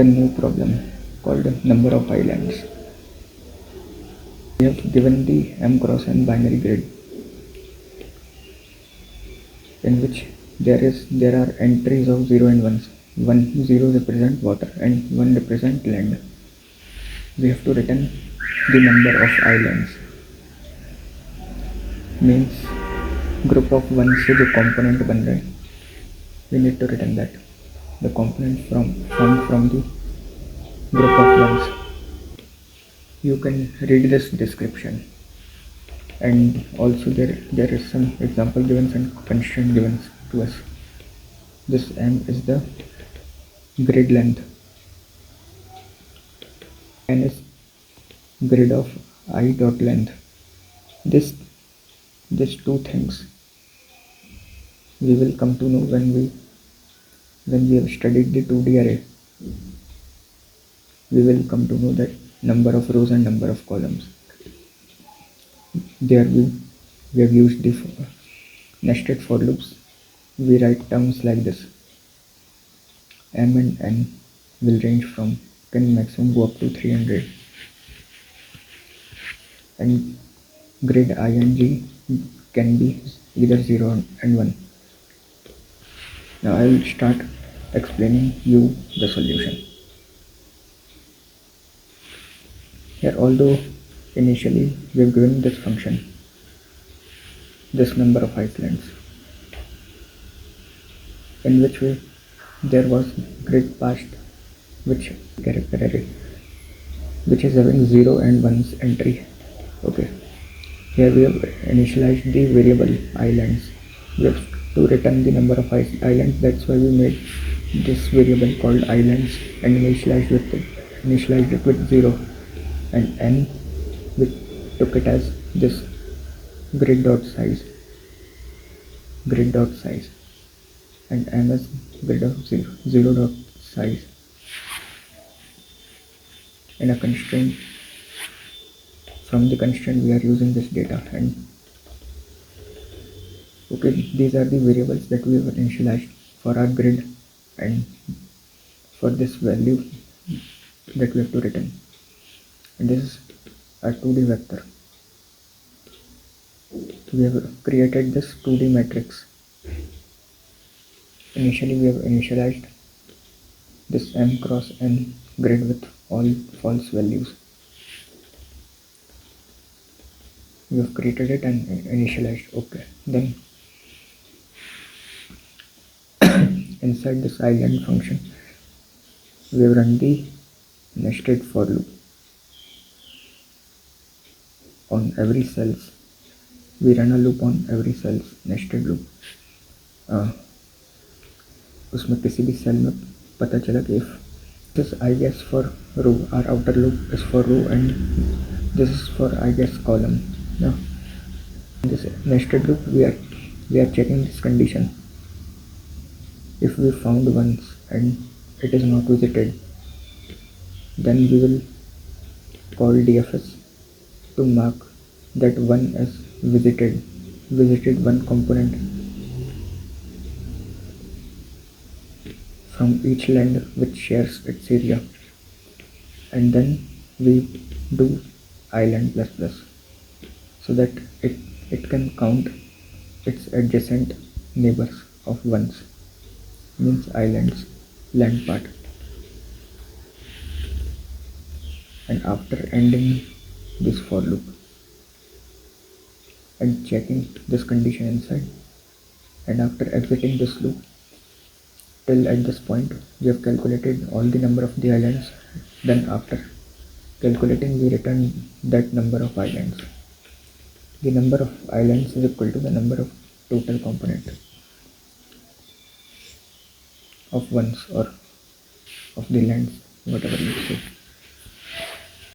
A new problem called number of islands. We have given the m cross n binary grid in which there are entries of 0 and 1s. 0 represent water and 1 represent land. We have to return the number of islands. Means group of 1 से जो component बन रहे हैं, we need to return that. The component formed from the group of 1s. You can read this description, and also there is some example given and constraint given to us. This m is the grid length, n is grid of I dot length. These two things we will come to know when we have studied the 2D array. We will come to know that number of rows and number of columns. There we have used the nested for loops. We write terms like this. M and n will range from, can maximum go up to 300, and grid I and G can be either 0 and 1. Now I will start explaining you the solution. Here, although initially we have given this function, this number of islands, in which way there was grid passed, which character array, which is having 0 and 1's entry. Okay, here we have initialized the variable islands. We have to return the number of islands. That's why we made this variable called islands and initialized it with 0. And n, we took it as this grid dot size, and m is grid of 0 dot size. In a constraint, from the constraint we are using this data, and okay, these are the variables that we have initialized for our grid and for this value that we have to return. And this is a 2D vector. We have created this 2D matrix. Initially we have initialized this m cross n grid with all false values. We have created it and initialized. Okay, then inside this island function we have run the nested for loop on every cells. We run a loop on every cells, nested loop. उसमें किसी भी cell में पता चला कि if this I guess for row, our outer loop is for row and this is for I guess column. Now this nested loop we are checking this condition. If we found once and it is not visited, then we will call DFS to mark that one is visited one component from each land which shares its area, and then we do island plus plus so that it can count its adjacent neighbors of ones, means islands, land part. And after ending this for loop and checking this condition inside, and after exiting this loop till at this point, we have calculated all the number of the islands. Then after calculating, we return that number of islands. The number of islands is equal to the number of total component of ones or of the lands, whatever you say.